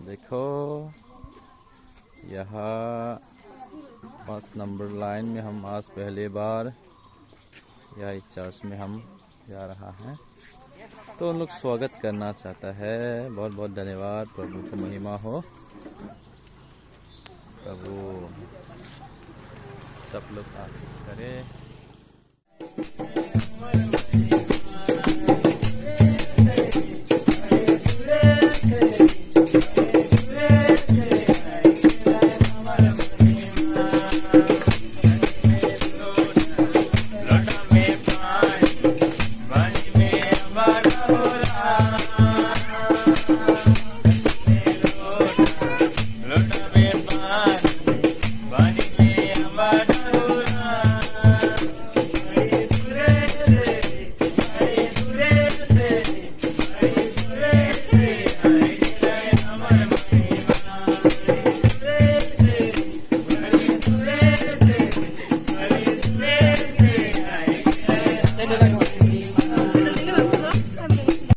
देखो यहाँ 5 number line में हम आज पहली बार या इस चर्च में हम जा रहा हैं, तो उन लोग स्वागत करना चाहता है। बहुत बहुत धन्यवाद। प्रभु को महिमा हो। प्रभु सब लोग आशीष करे। लोटा में पानी में